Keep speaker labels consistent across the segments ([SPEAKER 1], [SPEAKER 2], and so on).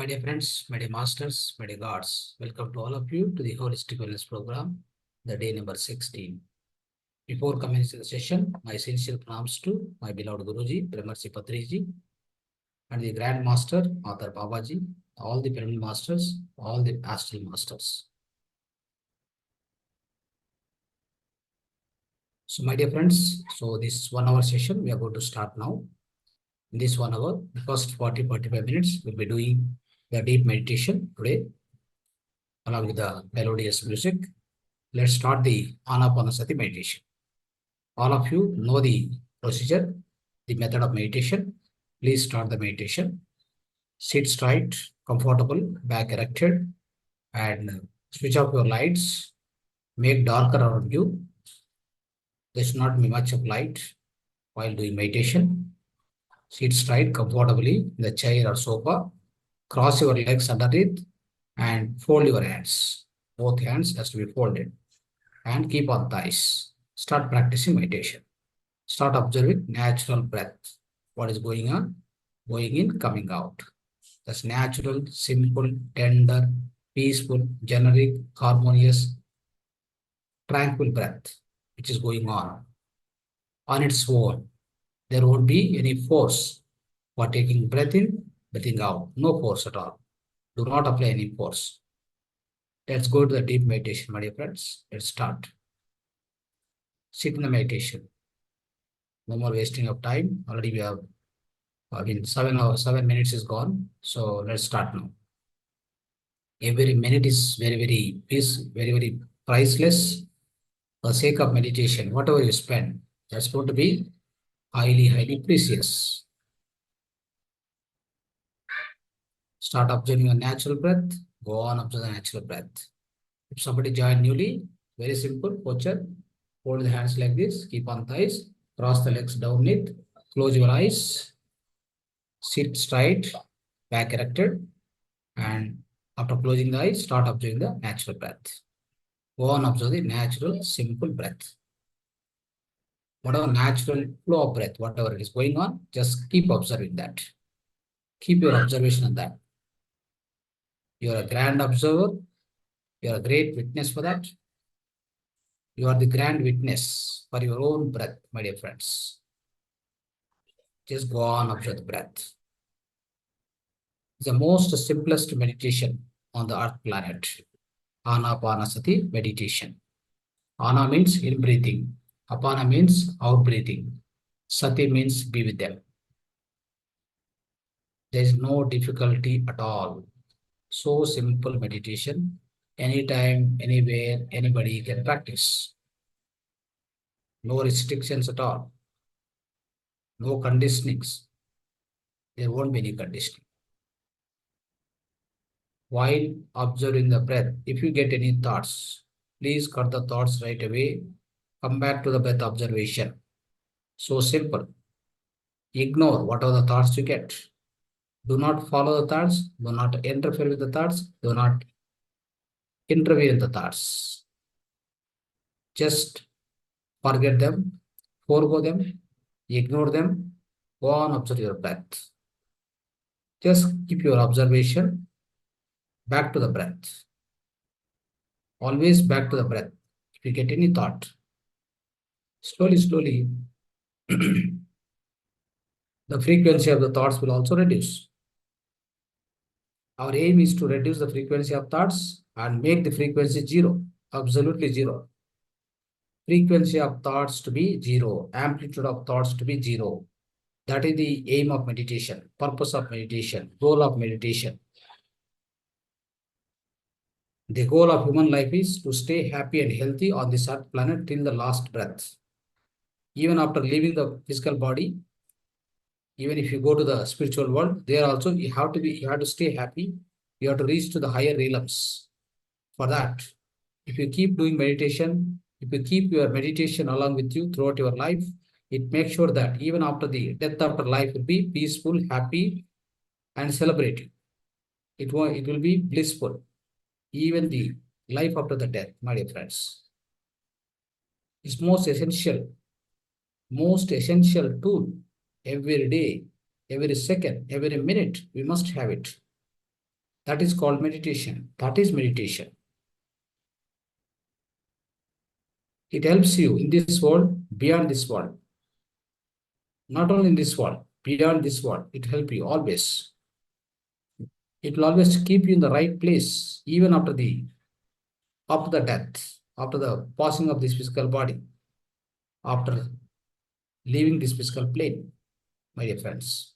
[SPEAKER 1] My dear friends, my dear masters, my dear gods, welcome to all of you to the Holistic Wellness Program, the day number 16. Before commencing the session, my sincere pranams to my beloved Guruji, Brahmarshi Patriji, and the Grand Master, Author Babaji, all the Pyramid Masters, all the Astral Masters. So, my dear friends, so this 1 hour session, we are going to start now. In this 1 hour, the first 40-45 minutes, we'll be doing the deep meditation today, along with the melodious music. Let's start the Anapanasati meditation. All of you know the procedure, the method of meditation. Please start the meditation. Sit straight, comfortable, back erected, and switch off your lights. Make darker around you. There should not be much of light while doing meditation. Sit straight, comfortably in the chair or sofa. Cross your legs underneath and fold your hands. Both hands has to be folded. And keep on thighs. Start practicing meditation. Start observing natural breath. What is going on? Going in, coming out. That's natural, simple, tender, peaceful, generic, harmonious, tranquil breath, which is going on its own. There won't be any force for taking breath in, breathing out. No force at all. Do not apply any force. Let's go to the deep meditation, my dear friends. Let's start. Sit in the meditation. No more wasting of time. Already we have, 7 minutes is gone. So let's start now. Every minute is very priceless. For the sake of meditation, whatever you spend, that's going to be highly precious. Start observing your natural breath. Go on observe the natural breath. If somebody joined newly, very simple posture. Hold the hands like this. Keep on thighs. Cross the legs down it. Close your eyes. Sit straight, back erected. And after closing the eyes, start observing the natural breath. Go on observe the natural, simple breath. Whatever natural flow of breath, whatever it is going on, just keep observing that. Keep your observation on that. You are a grand observer. You are a great witness for that. You are the grand witness for your own breath, my dear friends. Just go on observe the breath. It's the most simplest meditation on the earth planet. Anapanasati meditation. Ana means in breathing. Apana means out breathing. Sati means be with them. There is no difficulty at all. So simple meditation. Anytime, anywhere, anybody can practice. No restrictions at all. No conditionings. There won't be any conditioning. While observing the breath, if you get any thoughts, please cut the thoughts right away. Come back to the breath observation. So simple. Ignore whatever the thoughts you get. Do not follow the thoughts. Do not interfere with the thoughts. Do not intervene in the thoughts. Just forget them, forego them, ignore them. Go on, observe your breath. Just keep your observation back to the breath. Always back to the breath. If you get any thought, slowly, the frequency of the thoughts will also reduce. Our aim is to reduce the frequency of thoughts and make the frequency zero, absolutely zero. Frequency of thoughts to be zero, amplitude of thoughts to be zero. That is the aim of meditation, purpose of meditation, goal of meditation. The goal of human life is to stay happy and healthy on this earth planet till the last breath. Even after leaving the physical body, even if you go to the spiritual world, there also you have to stay happy. You have to reach to the higher realms. For that, if you keep doing meditation, if you keep your meditation along with you throughout your life, it makes sure that even after the death after life will be peaceful, happy, and celebrating. It will be blissful. Even the life after the death, my dear friends, is most essential tool every day, every second, every minute. We must have it. That is called meditation. That is meditation. It helps you in this world, beyond this world. Not only in this world, beyond this world, it helps you always. It will always keep you in the right place, even after the death, after the passing of this physical body, after leaving this physical plane, my dear friends.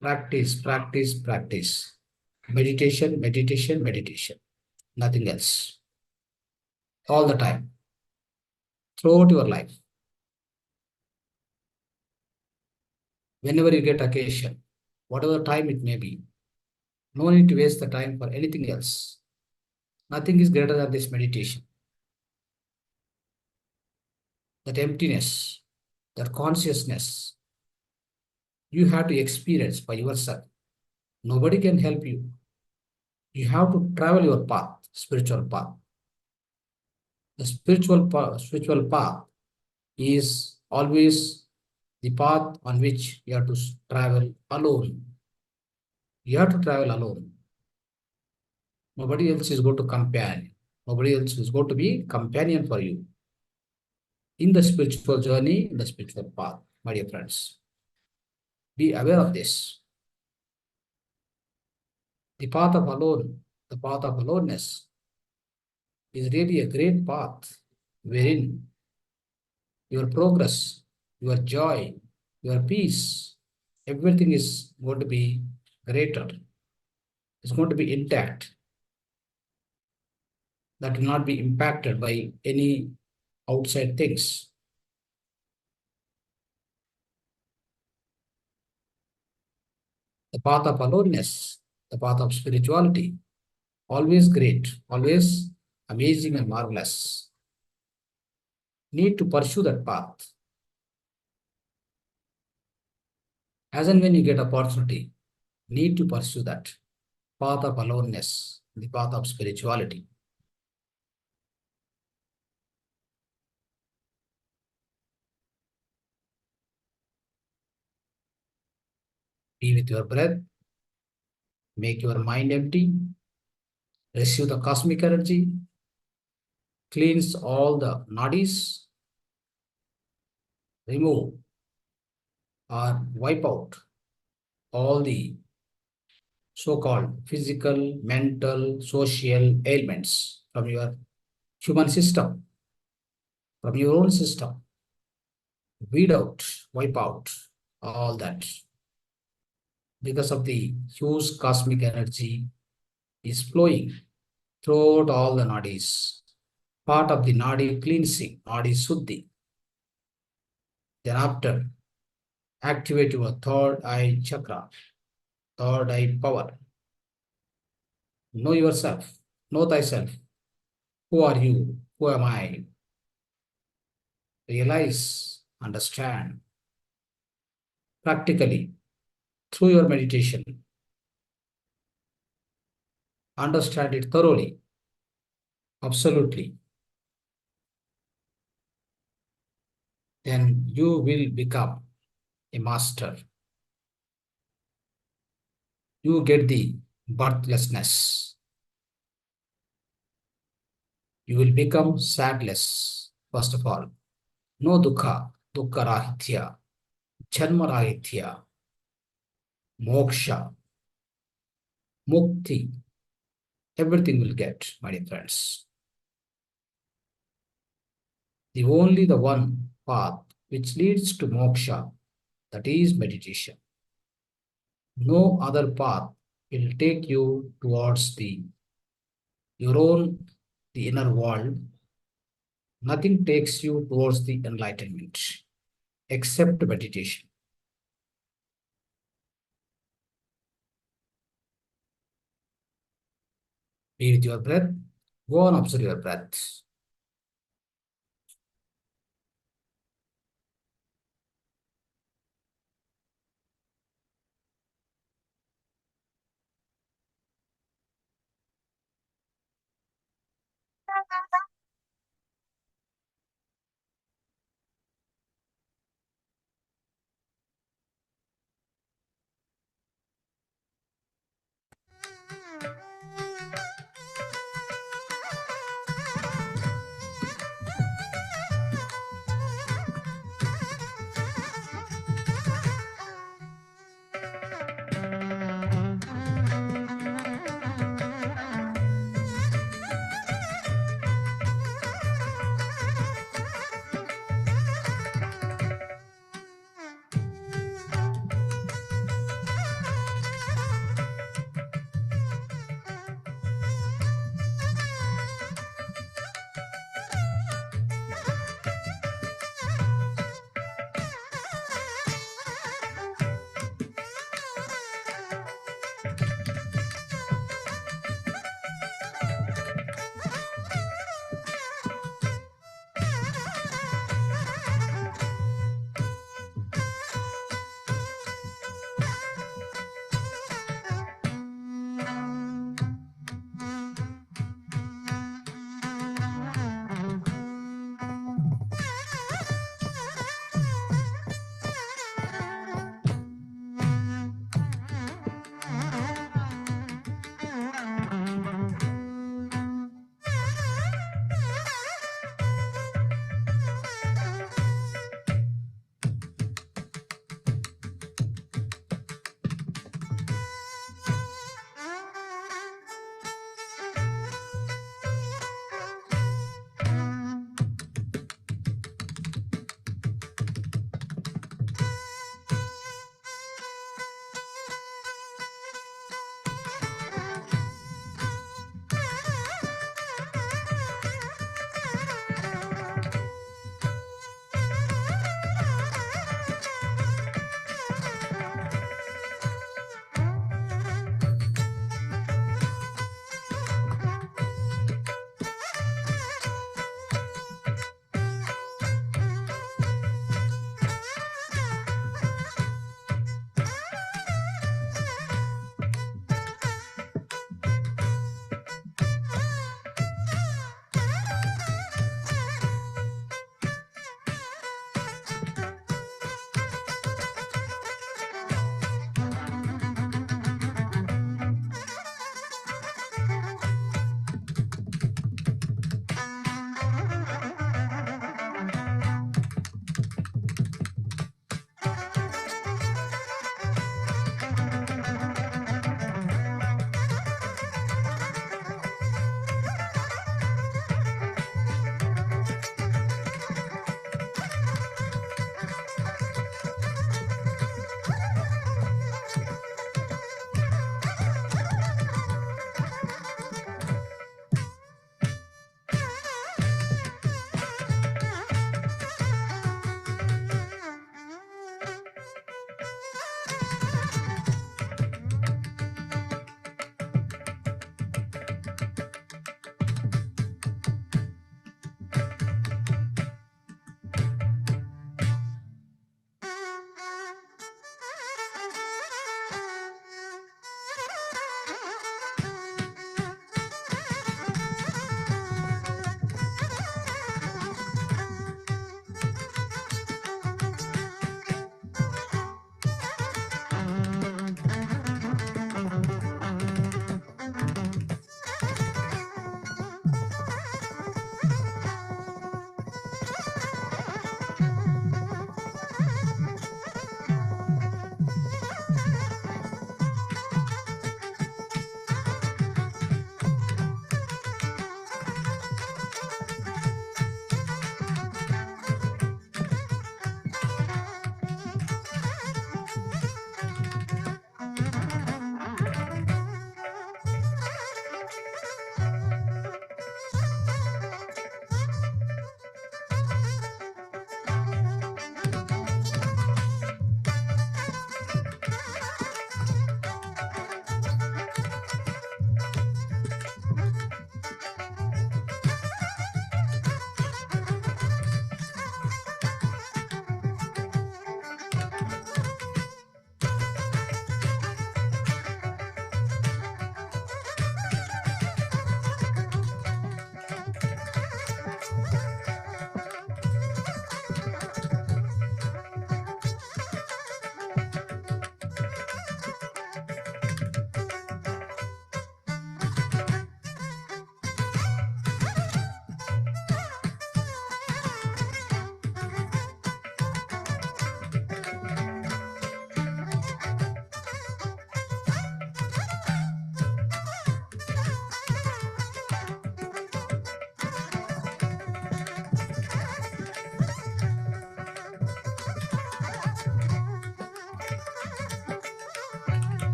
[SPEAKER 1] Practice, practice, practice. Meditation, meditation, meditation. Nothing else. All the time, throughout your life. Whenever you get occasion, whatever time it may be, no need to waste the time for anything else. Nothing is greater than this meditation. That emptiness, that consciousness, you have to experience by yourself. Nobody can help you. You have to travel your path, spiritual path. The spiritual path is always the path on which you have to travel alone. You have to travel alone. Nobody else is going to companion. Nobody else is going to be companion for you in the spiritual journey, in the spiritual path, my dear friends. Be aware of this. The path of alone, the path of aloneness is really a great path wherein your progress, your joy, your peace, everything is going to be greater. It's going to be intact. That will not be impacted by any outside things. The path of aloneness, the path of spirituality, always great, always amazing and marvelous. Need to pursue that path. As and when you get opportunity, need to pursue that path of aloneness, the path of spirituality. Be with your breath, make your mind empty, receive the cosmic energy, cleanse all the nadis, remove or wipe out all the so-called physical, mental, social ailments from your human system, from your own system. Weed out, wipe out all that. Because of the huge cosmic energy is flowing throughout all the nadis. Part of the nadi cleansing, nadi suddhi. Then after, activate your third eye chakra, third eye power. Know yourself, know thyself. Who are you? Who am I? Realize, understand practically through your meditation. Understand it thoroughly, absolutely. Then you will become a master. You get the birthlessness. You will become sadless, first of all. No dukkha, dukkha rahitya, janma rahitya, moksha, mukti. Everything will get, my dear friends. The one path which leads to moksha, that is meditation. No other path will take you towards your own, the inner world. Nothing takes you towards the enlightenment except meditation. Be with your breath. Go on, observe your breath.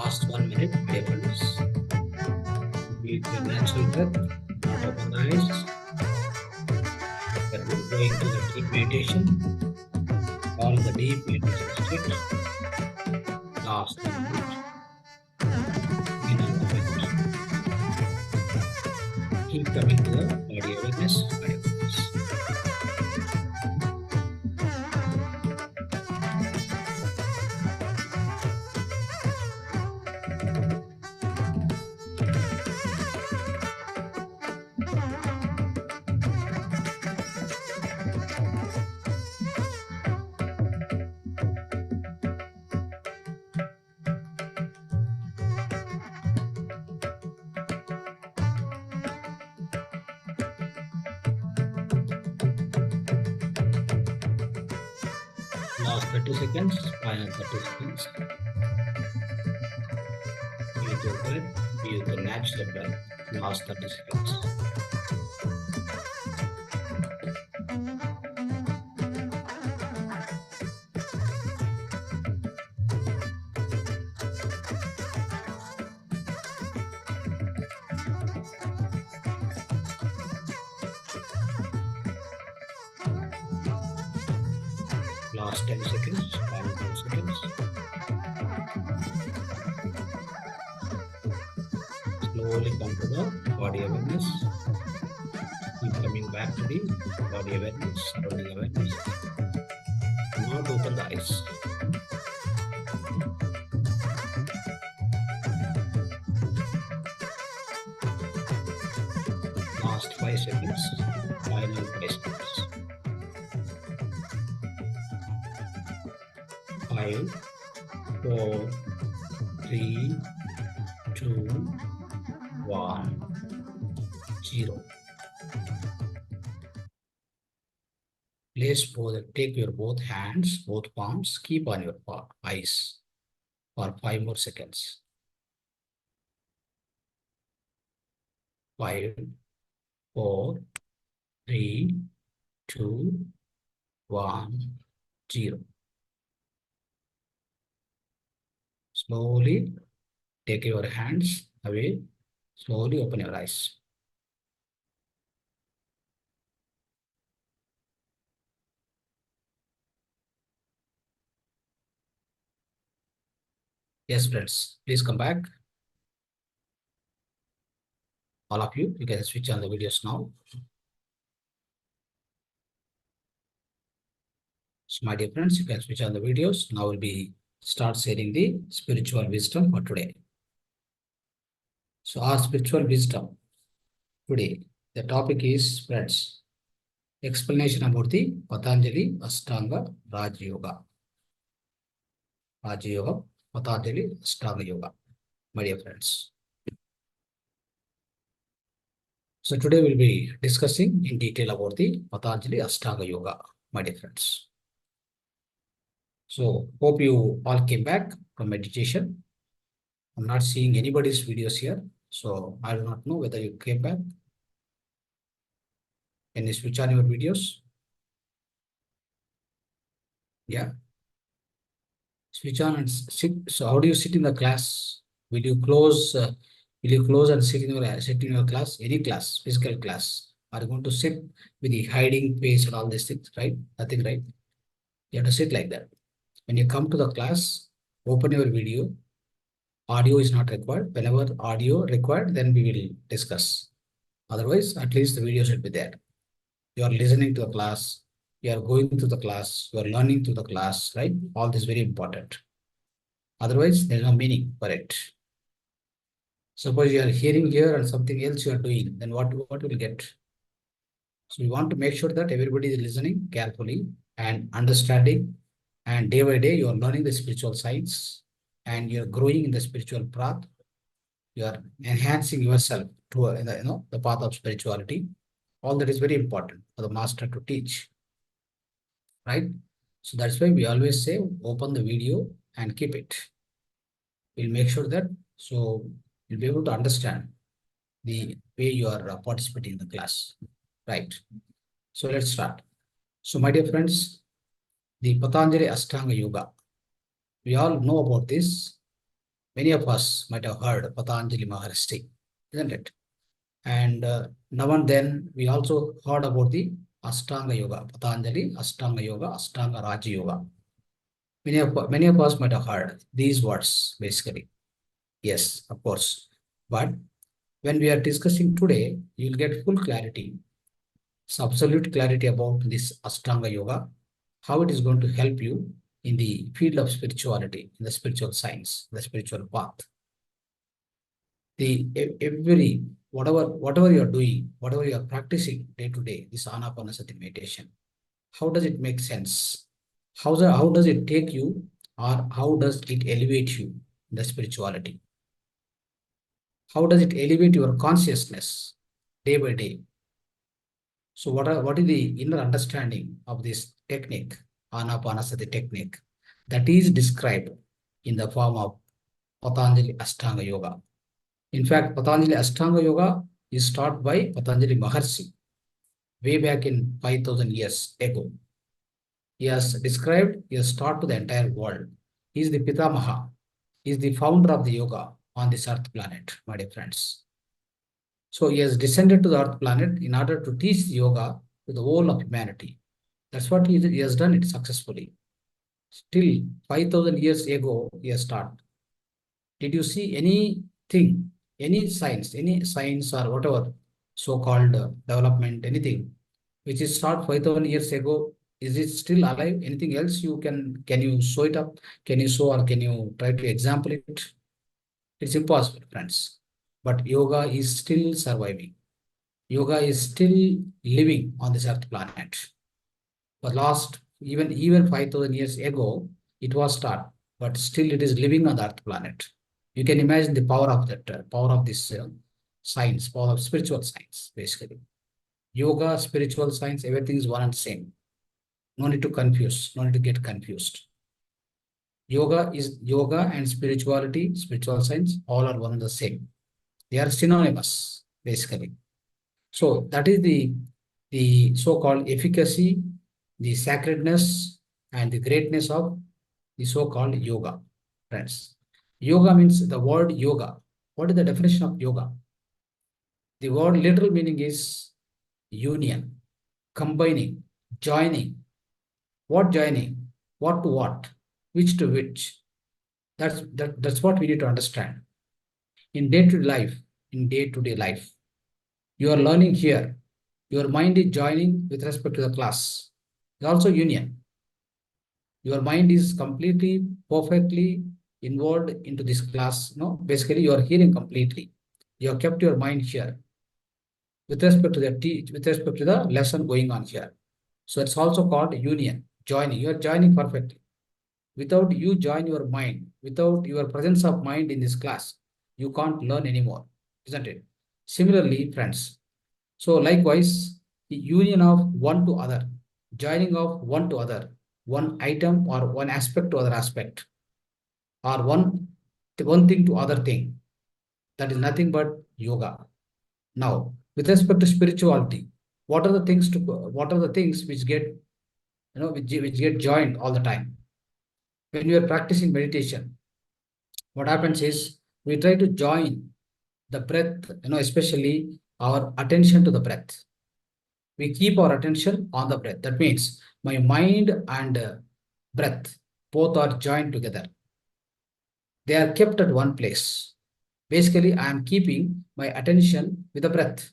[SPEAKER 1] Last 1 minute, dear friends. Breathe your natural breath, not open the eyes. But we're going to the deep meditation. All the deep meditation state. Last 1 minute. Inhale the breath. Keep coming to the body awareness. Body awareness. Last 30 seconds, final 30 seconds. Breathe your breath, breathe the natural breath. Last 30 seconds. Last 10 seconds, final 10 seconds. Slowly come to the body awareness. Keep coming back to the body awareness, surrounding awareness. Not open the eyes. Last 5 seconds, final 5 seconds. 5, 4, 3, 2, 1, 0. Place both, take your both hands, both palms, keep on your eyes for 5 more seconds. 5, 4, 3, 2, 1, 0. Slowly take your hands away. Slowly open your eyes. Yes, friends, please come back. All of you can switch on the videos now. So my dear friends, you can switch on the videos. Now we'll be start sharing the spiritual wisdom for today. So our spiritual wisdom today, the topic is, friends, explanation about the Patanjali Ashtanga Raj Yoga. Raj Yoga, Patanjali Ashtanga Yoga, my dear friends. So today we'll be discussing in detail about the Patanjali Ashtanga Yoga, my dear friends. So hope you all came back from meditation. I'm not seeing anybody's videos here, so I do not know whether you came back. Can you switch on your videos? Yeah. Switch on and sit. So how do you sit in the class? Will you close? Will you close and sit in your class? Any class, physical class? Are you going to sit with the hiding face and all these things? Right? Nothing, right? You have to sit like that. When you come to the class, open your video. Audio is not required. Whenever audio required, then we will discuss. Otherwise, at least the video should be there. You are listening to the class. You are going to the class. You are learning to the class, right? All this is very important. Otherwise, there is no meaning for it. Suppose you are hearing here and something else you are doing, then what will get? So we want to make sure that everybody is listening carefully and understanding, and day by day you are learning the spiritual science and you are growing in the spiritual path. You are enhancing yourself to the path of spirituality. All that is very important for the master to teach, right? So that's why we always say open the video and keep it. We'll make sure that so you'll be able to understand the way you are participating in the class, right? So let's start. So my dear friends, the Patanjali Ashtanga Yoga, we all know about this. Many of us might have heard Patanjali Maharshi, isn't it? And now and then we also heard about the Ashtanga Yoga, Patanjali Ashtanga Yoga, Ashtanga Raja Yoga. Many of us might have heard these words basically. Yes, of course. But when we are discussing today, you'll get full clarity, absolute clarity about this Ashtanga Yoga, how it is going to help you in the field of spirituality, in the spiritual science, the spiritual path. Every whatever you are doing, whatever you are practicing day to day, this Anapanasati meditation, how does it make sense? How does it take you, or how does it elevate you in the spirituality? How does it elevate your consciousness day by day? So what is the inner understanding of this technique, Anapanasati technique, that is described in the form of Patanjali Ashtanga Yoga? In fact, Patanjali Ashtanga Yoga is taught by Patanjali Maharshi way back in 5,000 years ago. He has described, he has taught to the entire world. He is the Pitamaha. He is the founder of the yoga on this earth planet, my dear friends. So he has descended to the earth planet in order to teach yoga to the whole of humanity. That's what he has done it successfully. Still 5,000 years ago, he has taught. Did you see anything, any science or whatever, so-called development, anything, which is start 5,000 years ago, is it still alive? Anything else can you show it up? Can you show or can you try to example it? It's impossible, friends. But yoga is still surviving. Yoga is still living on this earth planet. For last even 5,000 years ago, it was started, but still it is living on the earth planet. You can imagine the power of that, power of this science, power of spiritual science, basically. Yoga, spiritual science, everything is one and same. No need to confuse, no need to get confused. Yoga and spirituality, spiritual science, all are one and the same. They are synonymous, basically. So that is the so-called efficacy, the sacredness, and the greatness of the so-called yoga, friends. Yoga means the word yoga. What is the definition of yoga? The word literal meaning is union, combining, joining. What joining? What to what? Which to which? That's what we need to understand. In day-to-day life, you are learning here. Your mind is joining with respect to the class. It's also union. Your mind is completely, perfectly involved into this class. No, basically you are hearing completely. You have kept your mind here with respect to the lesson going on here. So it's also called union, joining. You are joining perfectly. Without you join your mind, without your presence of mind in this class, you can't learn anymore, isn't it? Similarly, friends. So likewise, the union of one to other, joining of one to other, one item or one aspect to other aspect, or one thing to other thing, that is nothing but yoga. Now, with respect to spirituality, what are the things which get which get joined all the time? When you are practicing meditation, what happens is we try to join the breath, especially our attention to the breath. We keep our attention on the breath. That means my mind and breath both are joined together. They are kept at one place. Basically, I am keeping my attention with the breath.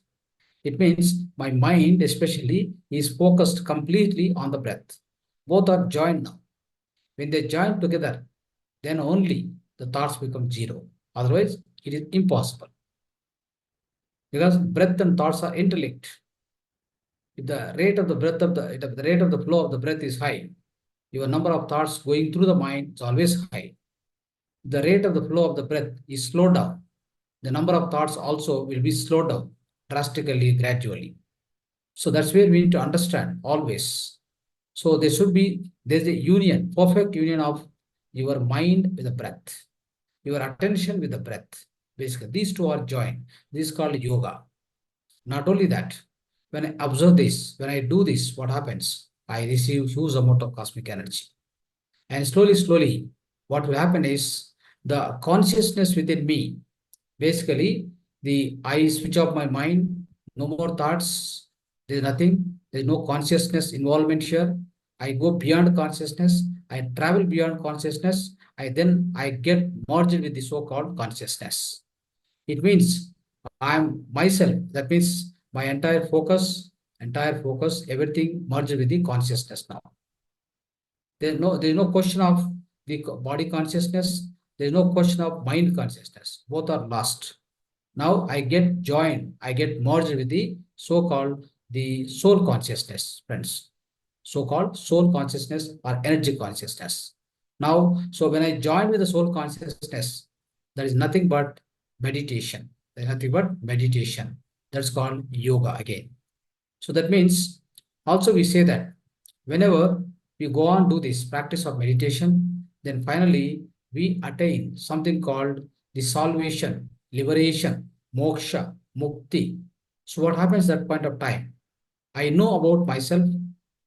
[SPEAKER 1] It means my mind, especially, is focused completely on the breath. Both are joined now. When they join together, then only the thoughts become zero. Otherwise, it is impossible. Because breath and thoughts are interlinked. If the rate of the breath of the rate of the flow of the breath is high, your number of thoughts going through the mind is always high. The rate of the flow of the breath is slowed down. The number of thoughts also will be slowed down drastically, gradually. So that's where we need to understand always. So there's a union, perfect union of your mind with the breath, your attention with the breath. Basically, these two are joined. This is called yoga. Not only that, when I observe this, when I do this, what happens? I receive huge amount of cosmic energy. And slowly, what will happen is the consciousness within me. Basically, I switch off my mind, no more thoughts, there's nothing, there's no consciousness involvement here. I go beyond consciousness, I travel beyond consciousness, I get merged with the so-called consciousness. It means I'm myself. That means my entire focus, everything merged with the consciousness now. There's no question of the body consciousness. There's no question of mind consciousness. Both are lost. Now I get joined, I get merged with the so-called the soul consciousness, friends. So-called soul consciousness or energy consciousness. Now, so when I join with the soul consciousness, there is nothing but meditation. There's nothing but meditation. That's called yoga again. So that means also we say that whenever we go on do this practice of meditation, then finally we attain something called the salvation, liberation, moksha, mukti. So what happens at that point of time? I know about myself.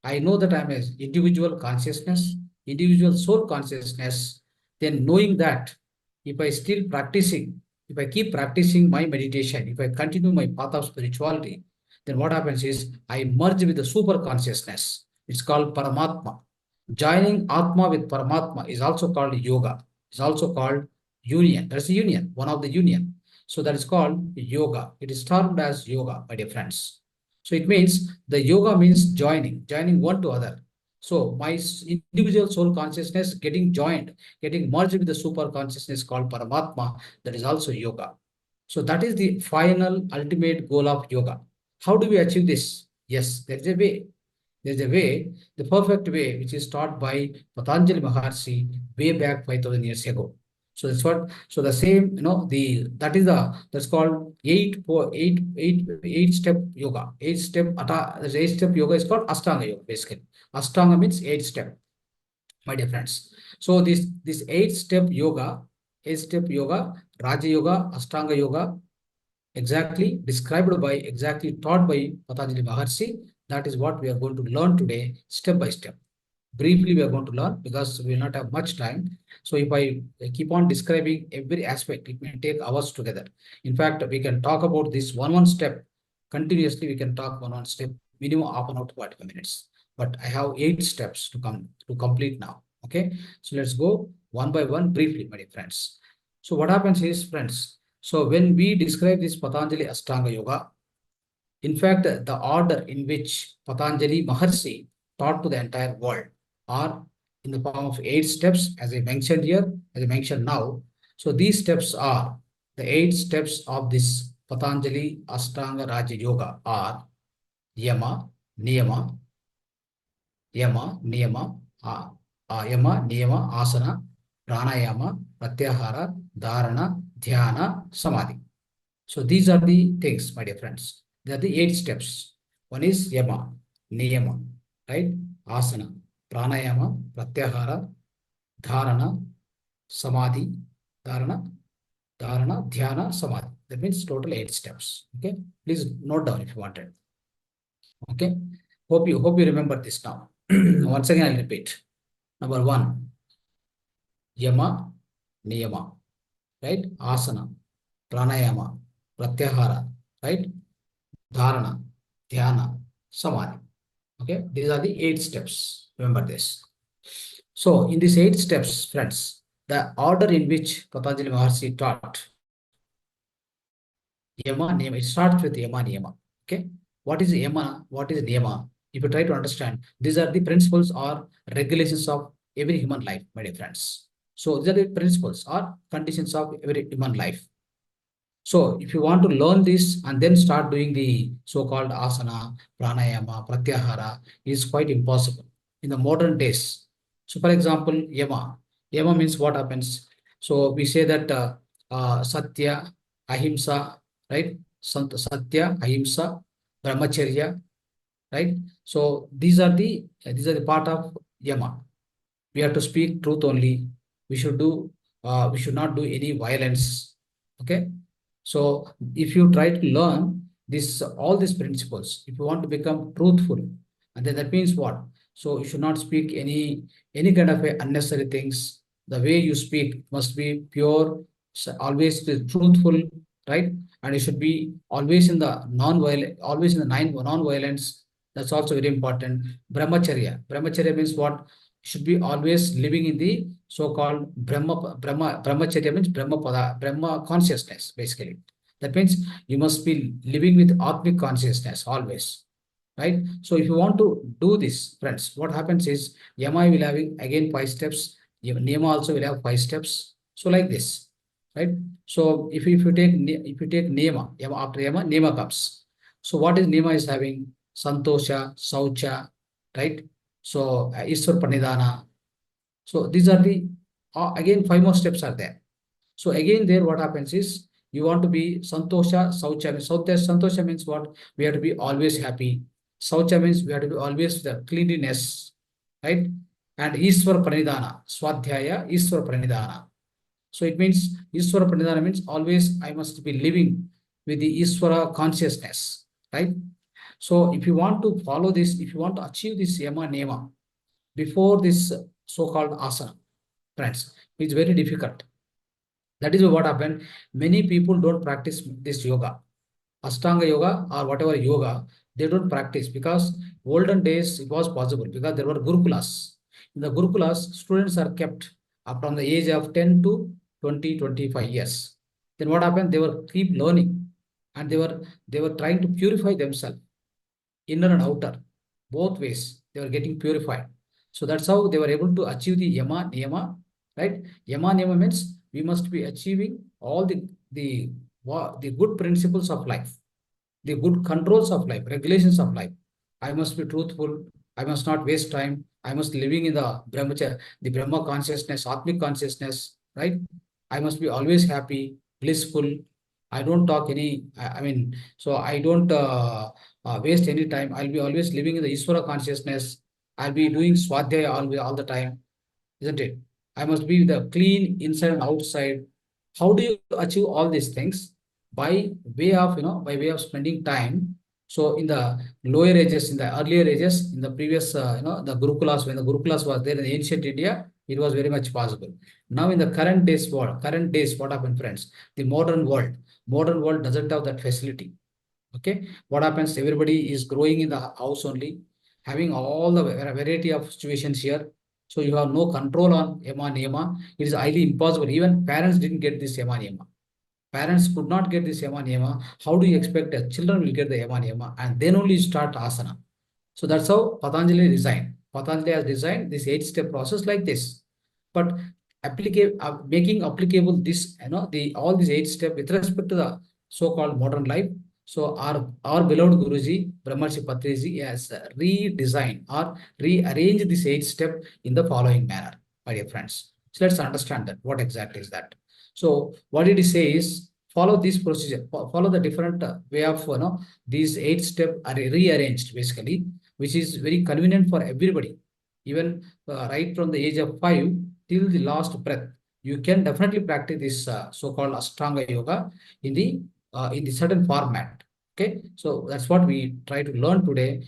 [SPEAKER 1] I know that I'm an individual consciousness, individual soul consciousness. Then knowing that if I still practicing, if I keep practicing my meditation, if I continue my path of spirituality, then what happens is I merge with the super consciousness. It's called Paramatma. Joining Atma with Paramatma is also called yoga. It's also called union. That's a union, one of the union. So that is called yoga. It is termed as yoga, my dear friends. So it means the yoga means joining one to other. So my individual soul consciousness getting joined, getting merged with the super consciousness called Paramatma, that is also yoga. So that is the final ultimate goal of yoga. How do we achieve this? Yes, there is a way. There's a way, the perfect way, which is taught by Patanjali Maharshi way back 5,000 years ago. So that's what. So the same, that's called eight step yoga. Eight step yoga is called Ashtanga yoga. Basically, Ashtanga means 8 step. My dear friends. So this eight step yoga, Raja Yoga, Ashtanga yoga, exactly taught by Patanjali Maharshi. That is what we are going to learn today, step by step. Briefly, we are going to learn because we will not have much time. So if I keep on describing every aspect, it may take hours together. In fact, we can talk about this one step continuously. We can talk one step, minimum half an hour to 45 minutes. But I have 8 steps to complete now. Okay, so let's go one by one briefly, my dear friends. So what happens is, friends, so when we describe this Patanjali Ashtanga Yoga, in fact, the order in which Patanjali Maharshi taught to the entire world are in the form of 8 steps, as I mentioned here, as I mentioned now. So these steps are the 8 steps of this Patanjali Ashtanga Raja Yoga are Yama, Niyama, Niyama, Asana, Pranayama, Pratyahara, Dharana, Dhyana, Samadhi. So these are the things, my dear friends. They are the 8 steps. One is Yama, Niyama, right? Asana, Pranayama, Pratyahara, Dharana, Samadhi, Dharana, Dhyana, Samadhi. That means total 8 steps. Okay. Please note down if you wanted. Okay. Hope you remember this now. Once again, I'll repeat. Number 1, Yama, Niyama, right? Asana, Pranayama, Pratyahara, right? Dharana, Dhyana, Samadhi. Okay, these are the 8 steps. Remember this. So, in these 8 steps, friends, the order in which Patanjali Maharshi taught Yama, Niyama, it starts with Yama, Niyama. Okay, what is Yama? What is Niyama? If you try to understand, these are the principles or regulations of every human life, my dear friends. So, these are the principles or conditions of every human life. So if you want to learn this and then start doing the so-called asana, pranayama, pratyahara, is quite impossible in the modern days. So for example, yama. Yama means what happens? So we say that satya, ahimsa, right? Satya, ahimsa, brahmacharya, right? So these are the part of yama. We have to speak truth only. We should not do any violence. Okay. So if you try to learn all these principles, if you want to become truthful, and then that means what? So you should not speak any kind of unnecessary things. The way you speak must be pure, always be truthful, right? And you should be always in the non-violent, always in the non-violence. That's also very important. Brahmacharya. Brahmacharya means what? Should be always living in the so-called Brahmacharya means Brahma consciousness, basically. That means you must be living with Atmic consciousness always, right? So if you want to do this, friends, what happens is Yama will have again 5 steps. Niyama also will have 5 steps. So like this, right? So if you take Yama after Yama, Niyama comes. So what is Niyama is having? Santosha, Saucha, right? So Iswar Pranidhana. So these are the again 5 more steps are there. So again there what happens is you want to be Santosha, Saucha. Santosha means what? We have to be always happy. Saucha means we have to be always the cleanliness, right? And Iswar Pranidhana, Swadhyaya, Iswar Pranidhana. So it means Iswara Pranidhana means always I must be living with the Iswara consciousness, right? So if you want to follow this, if you want to achieve this Yama Nema before this so-called asana, friends, it's very difficult. That is what happened. Many people don't practice this yoga. Ashtanga yoga or whatever yoga, they don't practice because olden days it was possible because there were gurukulas. In the gurukulas, students are kept up from the age of 10 to 20, 25 years. Then what happened? They were keep learning and they were trying to purify themselves, inner and outer, both ways. They were getting purified. So that's how they were able to achieve the Yama Niyama, right? Yama Niyama means we must be achieving all the good principles of life, the good controls of life, regulations of life. I must be truthful. I must not waste time. I must living in the Brahma consciousness, Atmic consciousness, right? I must be always happy, blissful. I don't talk any, I mean, so I don't waste any time. I'll be always living in the Iswara consciousness. I'll be doing Swadhyaya all the time, isn't it? I must be the clean inside and outside. How do you achieve all these things? By by way of spending time. So in the lower ages, in the earlier ages, in the previous, the Gurukulas, when the Gurukulas was there in the ancient India, it was very much possible. Now in the current days, what happened, friends? The modern world doesn't have that facility. Okay, what happens? Everybody is growing in the house only, having all the variety of situations here. So you have no control on Yama Niyama. It is highly impossible. Even parents didn't get this Yama Niyama. Parents could not get this Yama Niyama. How do you expect that children will get the Yama Niyama? And then only start asana. So that's how Patanjali designed. Patanjali has designed this 8-step process like this. But making applicable this, the all these 8 steps with respect to the so-called modern life. So our beloved Guruji, Brahmarshi Patriji, has redesigned or rearranged this 8 step in the following manner, my dear friends. So let's understand that. What exactly is that? So what did he say is follow this procedure, follow the different way of these 8 steps are rearranged basically, which is very convenient for everybody. Even right from the age of 5 till the last breath, you can definitely practice this so-called Ashtanga yoga in the certain format. Okay, so that's what we try to learn today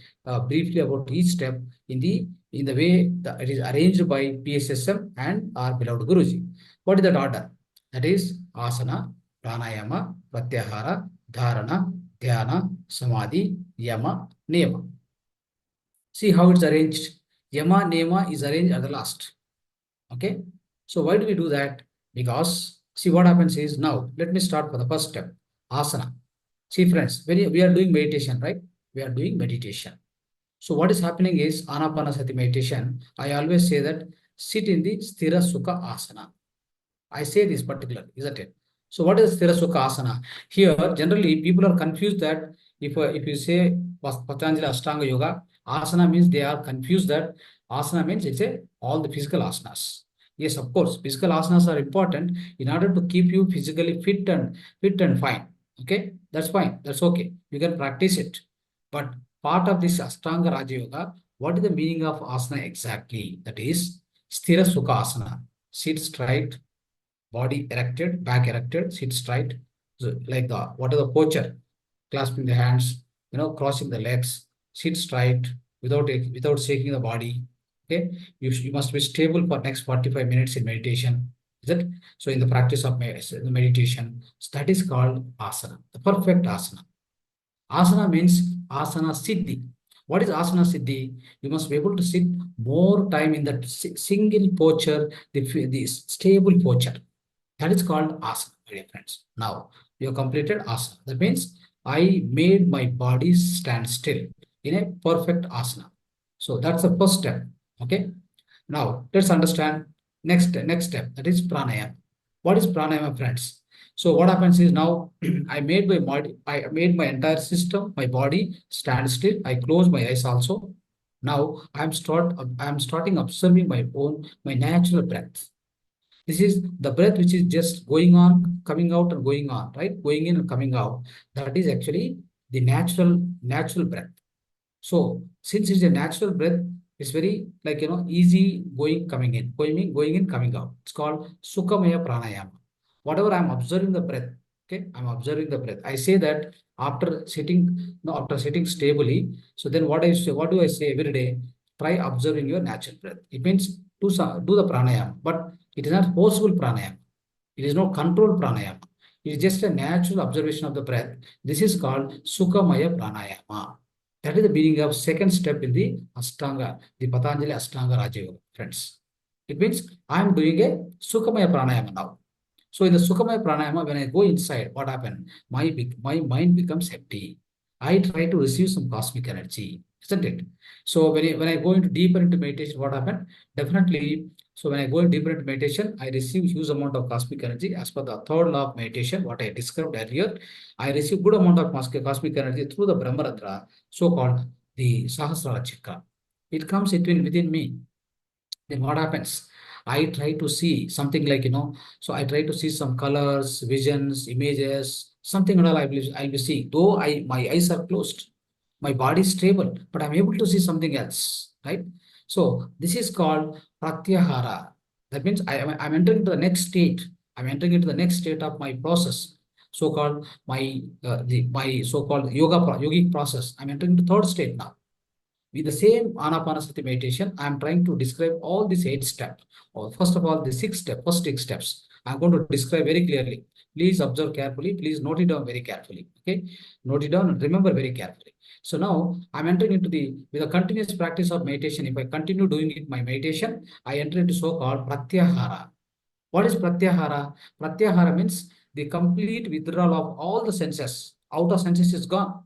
[SPEAKER 1] briefly about each step in the way that it is arranged by PSSM and our beloved Guruji. What is that order? That is asana, pranayama, pratyahara, dharana, dhyana, samadhi, yama, niyama. See how it's arranged. Yama, niyama is arranged at the last. Okay. So why do we do that? Because see what happens is now let me start for the first step. Asana. See friends, when we are doing meditation, right? We are doing meditation. So what is happening is Anapanasati meditation. I always say that sit in the Sthira Sukha Asana. I say this particularly, isn't it? So what is Sthira Sukha Asana? Here, generally, people are confused that if you say Patanjali Ashtanga Yoga, asana means they are confused that asana means it's all the physical asanas. Yes, of course, physical asanas are important in order to keep you physically fit and fine. Okay, that's fine. That's okay. You can practice it. But part of this Ashtanga Raja Yoga, what is the meaning of asana exactly? That is Sthira Sukha Asana. Sit straight, body erected, back erected, sit straight. So like what is the posture? Clasping the hands, crossing the legs, sit straight without shaking the body. Okay, you must be stable for next 45 minutes in meditation. Is it? So in the practice of the meditation, so that is called asana, the perfect asana. Asana means asana siddhi. What is asana siddhi? You must be able to sit more time in that single posture, the stable posture. That is called asana, my dear friends. Now, you have completed asana. That means I made my body stand still in a perfect asana. So that's the first step. Okay. Now, let's understand next step. That is pranayama. What is pranayama, friends? So what happens is now I made my entire system, my body stand still. I close my eyes also. Now I'm starting observing my natural breath. This is the breath which is just going on, coming out and going on, right? Going in and coming out. That is actually the natural breath. So since it's a natural breath, it's very like easy going, going in, coming out. It's called Sukhamaya Pranayama. Whatever I'm observing the breath, okay, I'm observing the breath. I say that after sitting, no, after sitting stably. So then what do I say every day? Try observing your natural breath. It means do the pranayama, but it is not forceful pranayama. It is no controlled pranayama. It is just a natural observation of the breath. This is called Sukhamaya Pranayama. That is the meaning of second step in the Ashtanga, the Patanjali Ashtanga Raja Yoga, friends. It means I am doing a Sukhamaya Pranayama now. So in the Sukhamaya Pranayama, when I go inside, what happened? My mind becomes empty. I try to receive some cosmic energy, isn't it? So when I go into deeper into meditation, what happened? Definitely. So when I go deeper into meditation, I receive huge amount of cosmic energy as per the third law of meditation, what I described earlier. I receive good amount of cosmic energy through the Brahmarandra, so-called the Sahasrara Chakra. It comes within me. Then what happens? I try to see something like, so I try to see some colors, visions, images, something and all I will see. Though my eyes are closed, my body is stable, but I'm able to see something else, right? So this is called pratyahara. That means I'm entering into the next state. I'm entering into the next state of my process, so-called my so-called yogic process. I'm entering into third state now. With the same Anapanasati meditation, I am trying to describe all these 8 steps. Or first of all, the first 6 steps. I'm going to describe very clearly. Please observe carefully. Please note it down very carefully. Okay, note it down and remember very carefully. So now I'm entering into with a continuous practice of meditation. If I continue doing it, my meditation, I enter into so-called pratyahara. What is pratyahara? Pratyahara means the complete withdrawal of all the senses. Outer senses is gone,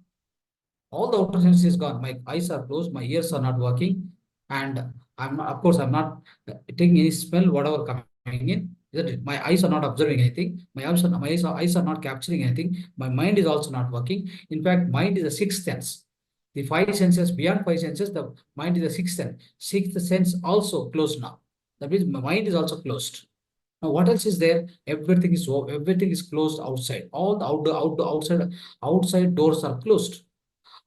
[SPEAKER 1] all the outer senses is gone. My eyes are closed, my ears are not working, and of course, I'm not taking any smell, whatever coming in. Isn't it? My eyes are not observing anything. My eyes are not capturing anything. My mind is also not working. In fact, mind is a sixth sense. The 5 senses, beyond 5 senses, the mind is a sixth sense. Sixth sense also closed now. That means my mind is also closed. Now, what else is there? Everything is closed outside. All the outside doors are closed,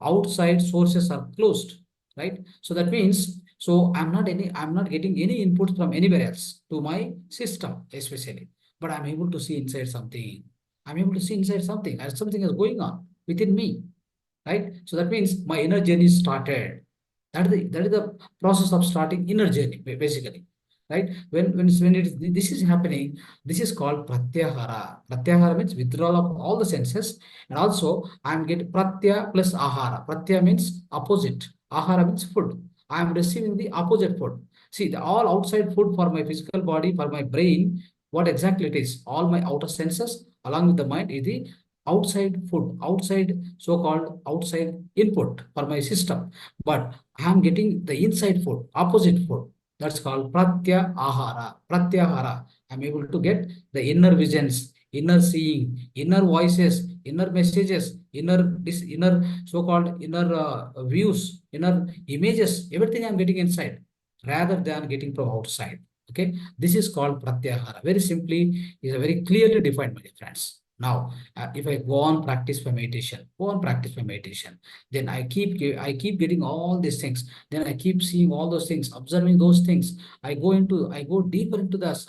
[SPEAKER 1] outside sources are closed, right? So that means, so I'm not getting any input from anywhere else to my system especially, but I'm able to see inside something. I'm able to see inside something, and something is going on within me, right? So that means my inner journey started. That is the process of starting inner journey, basically, right? This is happening, this is called pratyahara. Pratyahara means withdrawal of all the senses, and also I'm getting pratya plus ahara. Pratya means opposite, ahara means food. I am receiving the opposite food. See, the all outside food for my physical body, for my brain, what exactly it is? All my outer senses along with the mind is the outside food, outside so-called outside input for my system. But I am getting the inside food, opposite food. That's called pratyahara. Pratyahara. I'm able to get the inner visions, inner seeing, inner voices, inner messages, inner so-called inner views, inner images. Everything I'm getting inside, rather than getting from outside. Okay, this is called pratyahara. Very simply, is a very clearly defined, my friends. Now, if I go on practice for meditation, then I keep getting all these things. Then I keep seeing all those things, observing those things. I go deeper into this.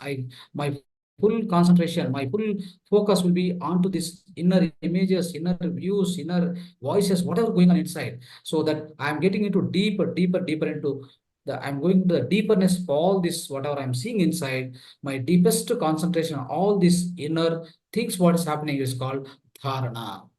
[SPEAKER 1] My full concentration, my full focus will be onto this inner images, inner views, inner voices, whatever going on inside. So that I'm getting into deeper into I'm going to the deeperness of all this, whatever I'm seeing inside, my deepest concentration, all these inner things, what is happening is called dharana.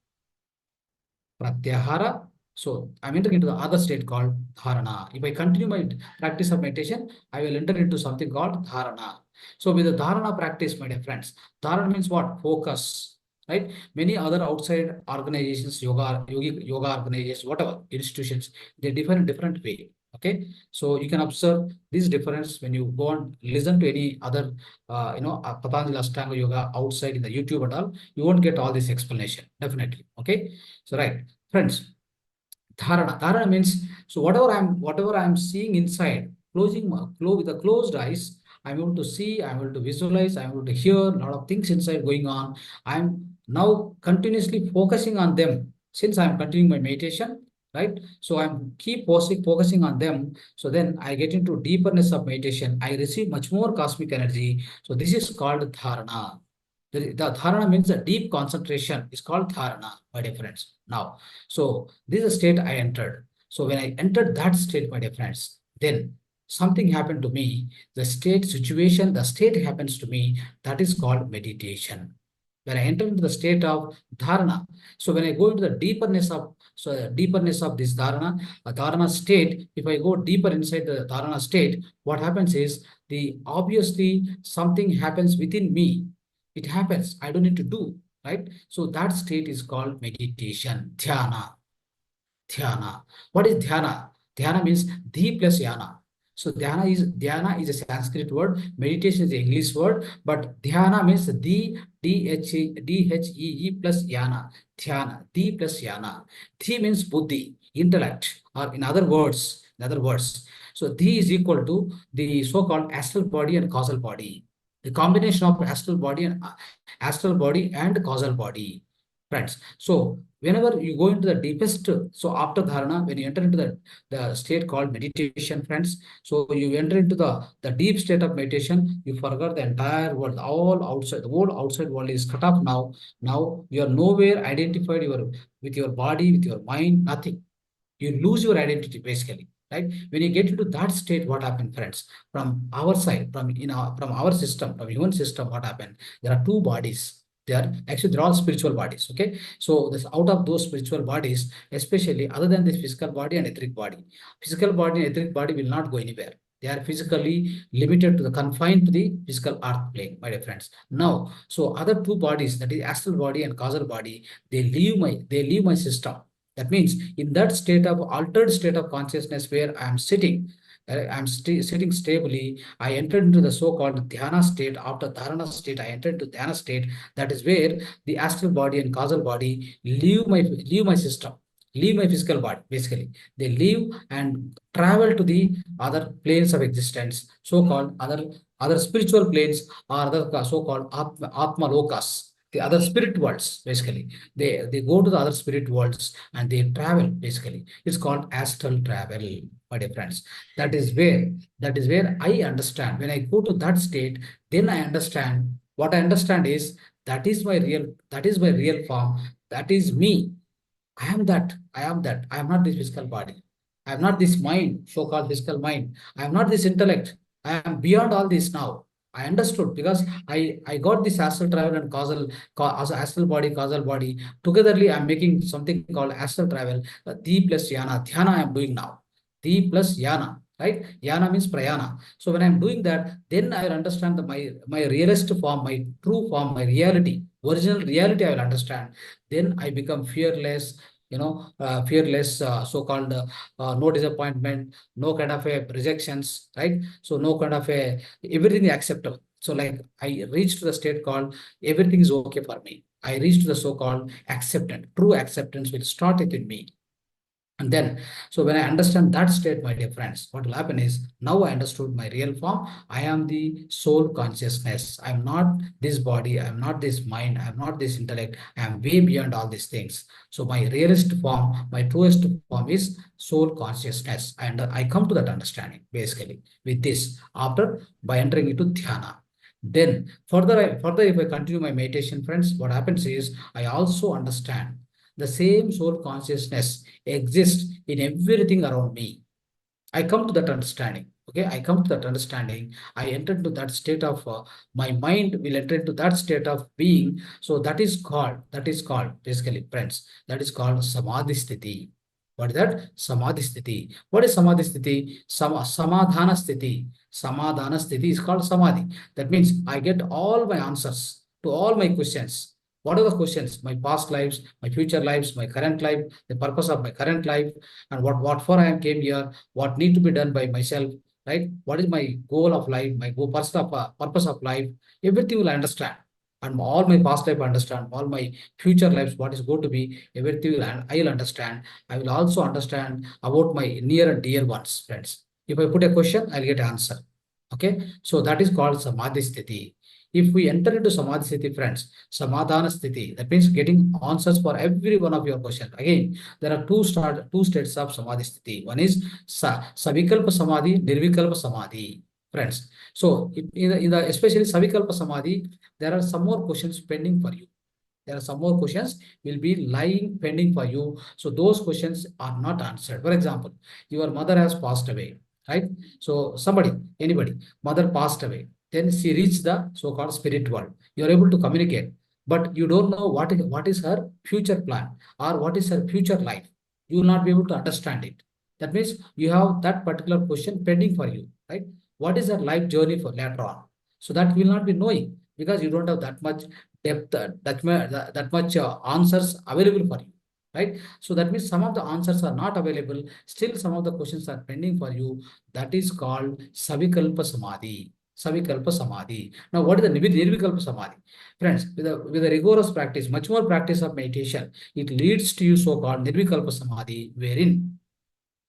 [SPEAKER 1] Pratyahara. So I'm entering into the other state called dharana. If I continue my practice of meditation, I will enter into something called dharana. So with the dharana practice, my dear friends, dharana means what? Focus, right? Many other outside organizations, yoga organizations, whatever institutions, they differ in different way. Okay, so you can observe this difference when you go and listen to any other, Patanjali Ashtanga Yoga outside in the YouTube and all. You won't get all this explanation, definitely. Okay, so right, friends. Dharana means, so whatever I'm seeing inside, with the closed eyes, I'm able to see, I'm able to visualize, I'm able to hear a lot of things inside going on. I'm now continuously focusing on them since I'm continuing my meditation, right? So I'm keep focusing on them. So then I get into deeperness of meditation. I receive much more cosmic energy. So this is called dharana. The dharana means a deep concentration. It's called dharana, my dear friends. Now, so this is a state I entered. So when I entered that state, my dear friends, then something happened to me. The state happens to me. That is called meditation. When I enter into the state of dharana, so when I go into the deeperness of this dharana, a dharana state, if I go deeper inside the dharana state, what happens is the obviously something happens within me. It happens. I don't need to do, right? So that state is called meditation, dhyana. Dhyana. What is dhyana? Dhyana means dhi plus yana. So dhyana is a Sanskrit word. Meditation is an English word, but dhyana means D-H-E-E plus yana. Dhyana. Dhi plus yana. Dhi means buddhi, intellect, or in other words. So dhi is equal to the so-called astral body and causal body. The combination of astral body and causal body, friends. So whenever you go into the deepest, so after dharana, when you enter into the state called meditation, friends, so you enter into the deep state of meditation, you forget the entire world, all outside, the whole outside world is cut off now. Now you are nowhere identified with your body, with your mind, nothing. You lose your identity basically, right? When you get into that state, what happened, friends? From our side, from our system, from human system, what happened? There are two bodies. They're all spiritual bodies. Okay, so this out of those spiritual bodies, especially other than this physical body and etheric body, physical body and etheric body will not go anywhere. They are physically limited to the confined to the physical earth plane, my dear friends. Now, so other two bodies, that is astral body and causal body, they leave my system. That means in that altered state of consciousness where I'm sitting, sitting stably, I entered into the so-called dhyana state. After dharana state, I entered into dhyana state. That is where the astral body and causal body leave my system, leave my physical body. Basically, they leave and travel to the other planes of existence, so-called other spiritual planes, or other so-called atma lokas, the other spirit worlds. Basically, they go to the other spirit worlds and they travel. Basically, it's called astral travel, my dear friends. That is where I understand. When I go to that state, then I understand. What I understand is that is my real form. That is me. I am that. I am that. I am not this physical body. I am not this mind, so-called physical mind. I am not this intellect. I am beyond all this now. I understood because I got this astral travel and astral body, causal body. Togetherly, I'm making something called astral travel. The plus yana. Dhyana I am doing now. The plus yana. Right? Yana means prayana. So when I'm doing that, then I will understand my realist form, my true form, my reality, original reality. I will understand. Then I become fearless, fearless, so-called no disappointment, no kind of a rejections, right? So no kind of a everything is acceptable. So like I reached to the state called everything is okay for me. I reached to the so-called acceptance. True acceptance will start within me. And then, so when I understand that state, my dear friends, what will happen is now I understood my real form. I am the soul consciousness. I'm not this body. I'm not this mind. I'm not this intellect. I am way beyond all these things. So my realist form, my truest form is soul consciousness. And I come to that understanding basically with this after by entering into dhyana. Then further, if I continue my meditation, friends, what happens is I also understand the same soul consciousness exists in everything around me. I come to that understanding. Okay, I come to that understanding. I enter into that state of my mind will enter into that state of being. So that is called basically, friends, that is called samadhi sthiti. What is that? Samadhi sthiti. What is samadhi sthiti? Samadhana sthiti. Samadhana sthiti is called samadhi. That means I get all my answers to all my questions. What are the questions? My past lives, my future lives, my current life, the purpose of my current life, and what for I am came here, what need to be done by myself, right? What is my goal of life, my goal, purpose of life, everything will I understand. And all my past life I understand, all my future lives, what is going to be, everything I will understand. I will also understand about my near and dear ones, friends. If I put a question, I'll get an answer. Okay, so that is called samadhi sthiti. If we enter into samadhi sthiti, friends, samadhana sthiti, that means getting answers for every one of your questions. Again, there are two states of samadhi sthiti. One is savikalpa samadhi, nirvikalpa samadhi, friends. So in the especially savikalpa samadhi, there are some more questions pending for you. There are some more questions will be lying pending for you. So those questions are not answered. For example, your mother has passed away, right? So anybody, mother passed away. Then she reached the so-called spirit world. You are able to communicate, but you don't know what is her future plan or what is her future life. You will not be able to understand it. That means you have that particular question pending for you, right? What is her life journey for later on? So that you will not be knowing because you don't have that much depth, that much answers available for you, right? So that means some of the answers are not available. Still, some of the questions are pending for you. That is called savikalpa samadhi. Savikalpa samadhi. Now, what is the nirvikalpa samadhi? Friends, with a rigorous practice, much more practice of meditation, it leads to you so-called nirvikalpa samadhi, wherein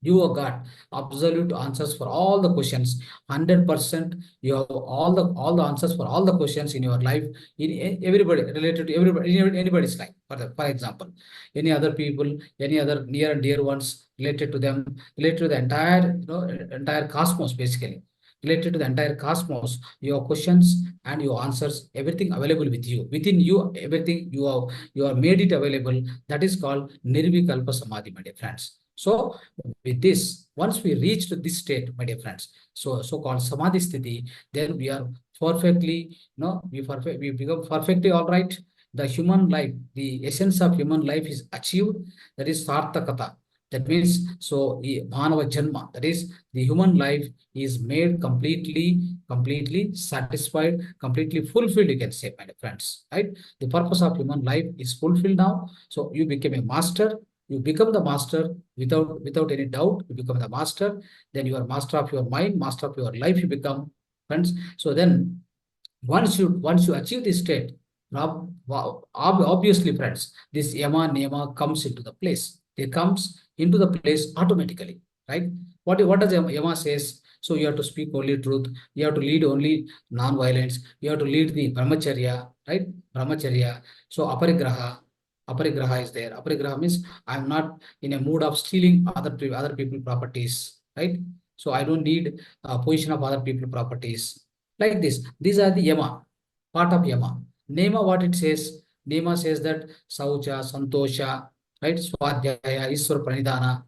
[SPEAKER 1] you have got absolute answers for all the questions. 100%. You have all the answers for all the questions in your life. In everybody related to everybody, in anybody's life. For example, any other people, any other near and dear ones related to them, related to the entire cosmos, basically. Related to the entire cosmos, your questions and your answers, everything available with you. Within you, everything you have made it available. That is called Nirvikalpa Samadhi, my dear friends. So with this, once we reach to this state, my dear friends, so-called samadhi sthiti, then we are perfectly, we become perfectly all right. The human life, the essence of human life is achieved. That is sarthakata. That means Manava Janma. That is the human life is made completely satisfied, completely fulfilled. You can say, my dear friends, right? The purpose of human life is fulfilled now. So you became a master. You become the master without any doubt. You become the master. Then you are master of your mind, master of your life. You become, friends. So then once you achieve this state, now obviously, friends, this yama niyama comes into the place. It comes into the place automatically, right? What does yama says? So you have to speak only truth. You have to lead only non-violence. You have to lead the brahmacharya, right? Brahmacharya. So aparigraha is there. Aparigraha means I'm not in a mood of stealing other people properties, right? So I don't need position of other people properties like this. These are the yama, part of yama. Nema, what it says? Nema says that saucha, santosha, right? Swadhyaya, Iswar Pranidhana.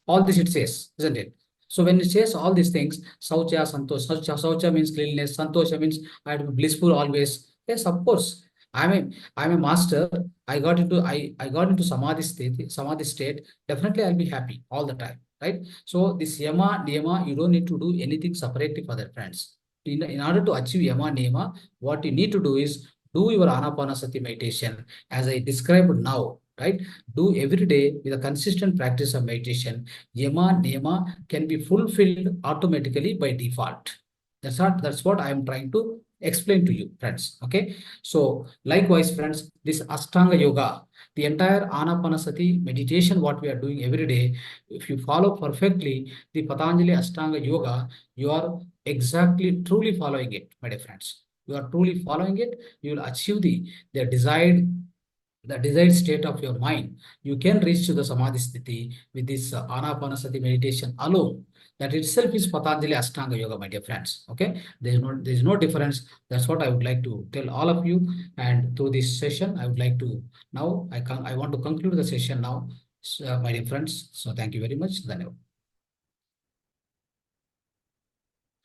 [SPEAKER 1] All this it says, isn't it? So when it says all these things, saucha, santosha, saucha means cleanliness, santosha means I have to be blissful always. Yes, of course. I'm a master. I got into samadhi state. Definitely I'll be happy all the time, right? So this yama, niyama, you don't need to do anything separately for that, friends. In order to achieve yama, niyama, what you need to do is do your anapanasati meditation as I described now, right? Do every day with a consistent practice of meditation. Yama, niyama can be fulfilled automatically by default. That's what I am trying to explain to you, friends. Okay. So likewise, friends, this Ashtanga Yoga, the entire Anapanasati meditation, what we are doing every day, if you follow perfectly the Patanjali Ashtanga Yoga, you are exactly truly following it, my dear friends. You are truly following it. You will achieve the desired state of your mind. You can reach to the samadhi sthiti with this anapanasati meditation alone. That itself is Patanjali Ashtanga Yoga, my dear friends. Okay, there is no difference. That's what I would like to tell all of you. And through this session, I would like to now I want to conclude the session now, my dear friends. So thank you very much. Dhanyavad.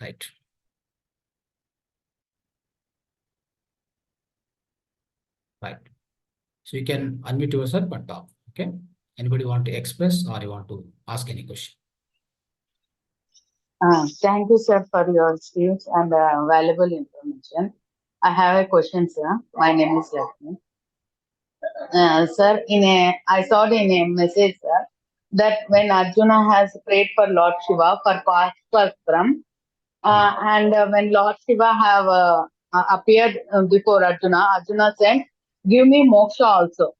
[SPEAKER 1] Right. Right. So you can unmute yourself and talk. Okay. Anybody want to express or you want to ask any question?
[SPEAKER 2] Thank you, sir, for your speech and valuable information. I have a question, sir. My name is Lakshmi. Sir, I saw in a message, sir, that when Arjuna has prayed for Lord Shiva for Paspastram, and when Lord Shiva have appeared before Arjuna, Arjuna said, "Give me moksha also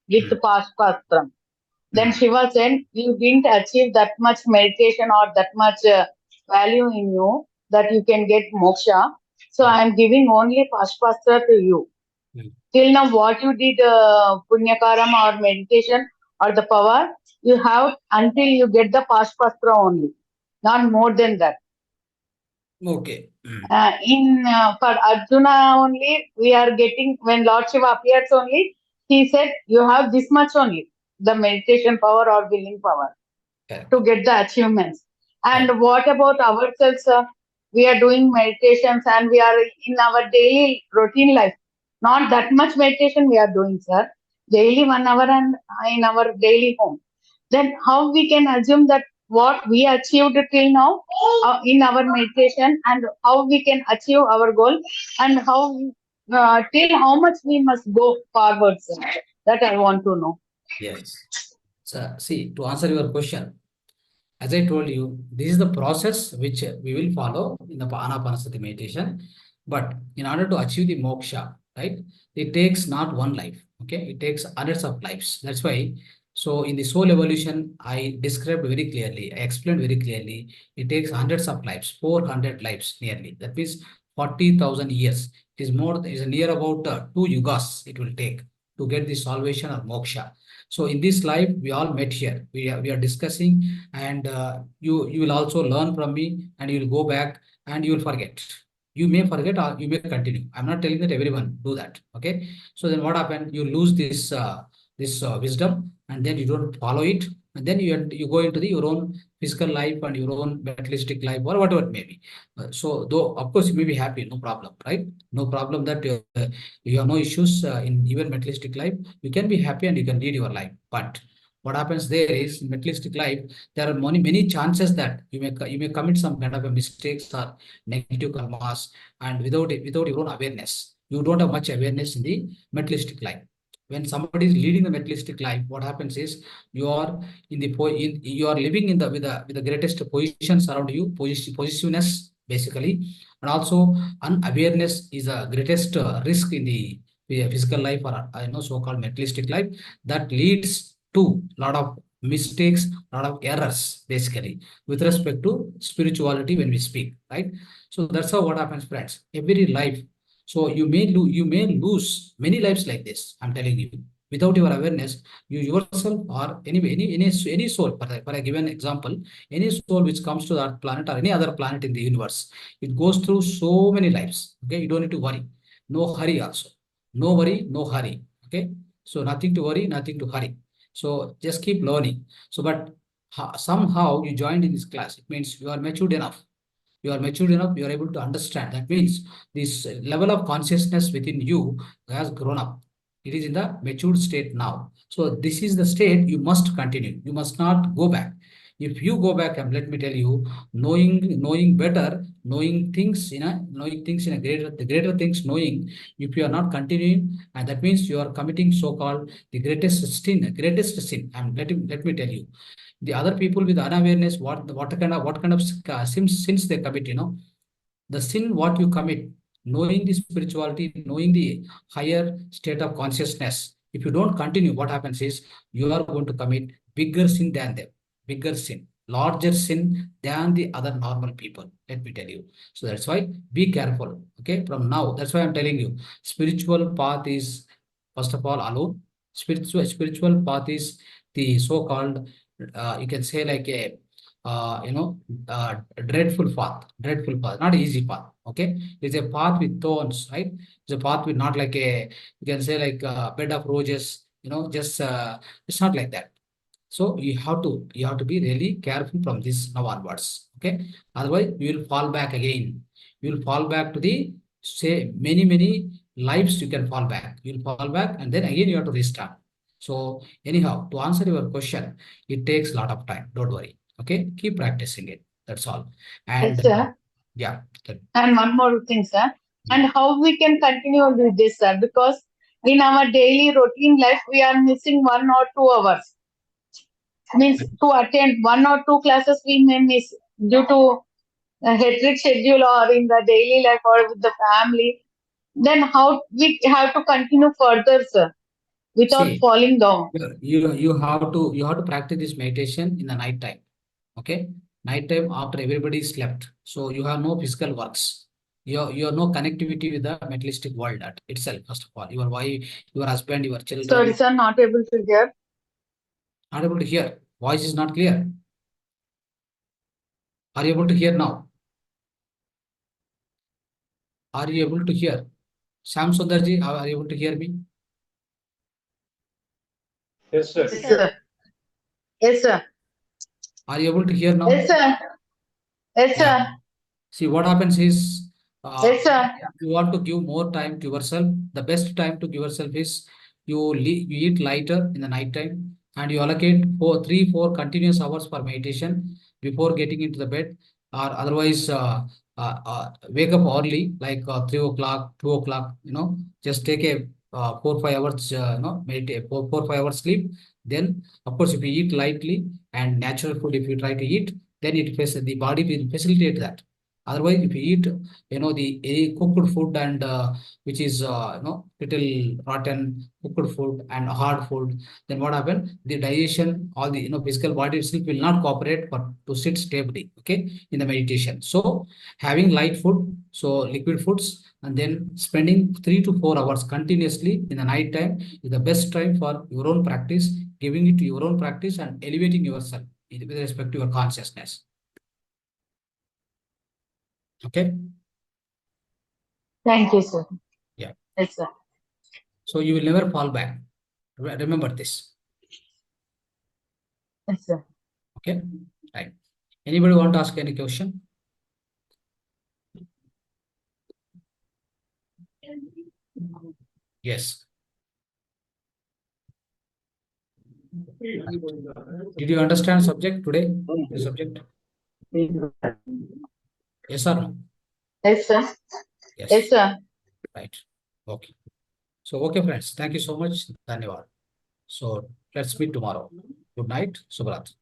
[SPEAKER 2] with
[SPEAKER 1] Hmm.
[SPEAKER 2] Paspastram." Then
[SPEAKER 1] Hmm.
[SPEAKER 2] Shiva said, "You didn't achieve that much meditation or that much value in you that you can get moksha. So
[SPEAKER 1] Hmm.
[SPEAKER 2] I am giving only Pashpastra to you.
[SPEAKER 1] Hmm.
[SPEAKER 2] Till now, what you did, Punyakaram or meditation or the power, you have until you get the Pashpastra only, not more than that."
[SPEAKER 1] Okay. Hmm.
[SPEAKER 2] In for Arjuna only, we are getting when Lord Shiva appears only. He said, "You have this much only, the meditation power or willing power, to
[SPEAKER 1] Correct.
[SPEAKER 2] get the achievements."
[SPEAKER 1] Correct.
[SPEAKER 2] And what about ourselves? We are doing meditations and we are in our daily routine life. Not that much meditation we are doing, sir. Daily 1 hour and in our daily home. Then how we can assume that what we achieved till now in our meditation and how we can achieve our goal and how till how much we must go forward, sir. That I want to know.
[SPEAKER 1] Yes. So see, to answer your question, as I told you, this is the process which we will follow in the Anapanasati meditation. But in order to achieve the moksha, right, it takes not one life. Okay, it takes hundreds of lives. That's why. So in the soul evolution, I described very clearly. I explained very clearly. It takes hundreds of lives, 400 lives nearly. That means 40,000 years. It is more. It is near about 2 yugas. It will take to get the salvation or moksha. So in this life, we all met here. We are discussing, and you will also learn from me, and you will go back and you will forget. You may forget or you may continue. I'm not telling that everyone do that. Okay. So then what happened? You lose this wisdom, and then you don't follow it, and then you go into your own physical life and your own materialistic life or whatever it may be. So though of course you may be happy, no problem, right? No problem that you have no issues in even materialistic life. You can be happy and you can lead your life. But what happens there is in materialistic life, there are many chances that you may commit some kind of a mistakes or negative karmas, and without your own awareness. You don't have much awareness in the materialistic life. When somebody is leading the materialistic life, what happens is you are you are living in the with the greatest positions around you, positiveness basically, and also unawareness is the greatest risk in the physical life or so-called materialistic life, that leads to a lot of mistakes, a lot of errors basically with respect to spirituality when we speak, right? So that's how what happens, friends. Every life, so you may lose many lives like this. I'm telling you, without your awareness, you yourself or any soul. For a given example, any soul which comes to that planet or any other planet in the universe, it goes through so many lives. Okay, you don't need to worry. No hurry also. No worry, no hurry. Okay, so nothing to worry, nothing to hurry. So just keep learning. So, but somehow you joined in this class. It means you are matured enough. You are matured enough. You are able to understand. That means this level of consciousness within you has grown up. It is in the matured state now. So this is the state you must continue. You must not go back. If you go back, and let me tell you, knowing better, knowing things in a greater things, knowing, if you are not continuing, and that means you are committing so-called the greatest sin. And let me tell you, the other people with unawareness, what kind of sins they commit, the sin what you commit, knowing the spirituality, knowing the higher state of consciousness, if you don't continue, what happens is you are going to commit bigger sin than them, bigger sin, larger sin than the other normal people. Let me tell you. So that's why be careful. Okay, from now, that's why I'm telling you, spiritual path is first of all alone. Spiritual path is the so-called, you can say like a uh, you know dreadful path, not easy path. Okay, it's a path with thorns, right? It's a path with not like a, you can say like a bed of roses, just it's not like that. So you have to be really careful from this now onwards. Okay. Otherwise, you will fall back again. You will fall back to the many lives you can fall back. You will fall back and then again you have to restart. So anyhow, to answer your question, it takes a lot of time. Don't worry. Okay. Keep practicing it. That's all.
[SPEAKER 2] Yes,
[SPEAKER 1] And
[SPEAKER 2] sir.
[SPEAKER 1] yeah.
[SPEAKER 2] And one more thing, sir.
[SPEAKER 1] Hmm.
[SPEAKER 2] And how we can continue with this, sir? Because in our daily routine life, we are missing 1 or 2 hours. Means to attend 1 or 2 classes, we may miss due to a hectic schedule or in the daily life or with the family. Then how we have to continue further, sir, without
[SPEAKER 1] See,
[SPEAKER 2] falling down?
[SPEAKER 1] you have to practice this meditation in the night time. Okay, night time after everybody slept, so you have no physical works. You have no connectivity with the materialistic world at itself. First of all, your wife, your husband, your
[SPEAKER 2] Sorry,
[SPEAKER 1] children.
[SPEAKER 2] sir, not able to hear.
[SPEAKER 1] Not able to hear. Voice is not clear. Are you able to hear now? Are you able to hear? Sam Sundarji, are you able to hear me?
[SPEAKER 3] Yes, sir.
[SPEAKER 2] Yes, sir. Yes, sir.
[SPEAKER 1] Are you able to hear now?
[SPEAKER 2] Yes, sir. Yes,
[SPEAKER 1] Yeah.
[SPEAKER 2] sir.
[SPEAKER 1] See, what happens is,
[SPEAKER 2] Yes, sir.
[SPEAKER 1] you want to give more time to yourself. The best time to give yourself is you eat lighter in the night time and you allocate 4 continuous hours for meditation before getting into the bed, or otherwise wake up early, like 3 o'clock, 2 o'clock. Just take a 4 5 hours, meditate 4 5 hours sleep. Then, of course, if you eat lightly and natural food, if you try to eat, then the body will facilitate that. Otherwise, if you eat, the cooked food and which is little rotten cooked food and hard food, then what happen? The digestion, all the physical body itself will not cooperate for to sit stably. Okay, in the meditation. So having light food, so liquid foods, and then spending 3 to 4 hours continuously in the night time is the best time for your own practice, giving it to your own practice and elevating yourself with respect to your consciousness. Okay.
[SPEAKER 2] Thank you, sir.
[SPEAKER 1] Yeah.
[SPEAKER 2] Yes, sir.
[SPEAKER 1] So you will never fall back. Remember this.
[SPEAKER 2] Yes, sir.
[SPEAKER 1] Okay. Right. Anybody want to ask any question? Yes. Did you understand subject today? The subject? Yes or no?
[SPEAKER 2] Yes, sir.
[SPEAKER 1] Yes.
[SPEAKER 2] Yes, sir.
[SPEAKER 1] Right. Okay. So, okay, friends. Thank you so much. Dhanyavad. So let's meet tomorrow. Good night. Subharat.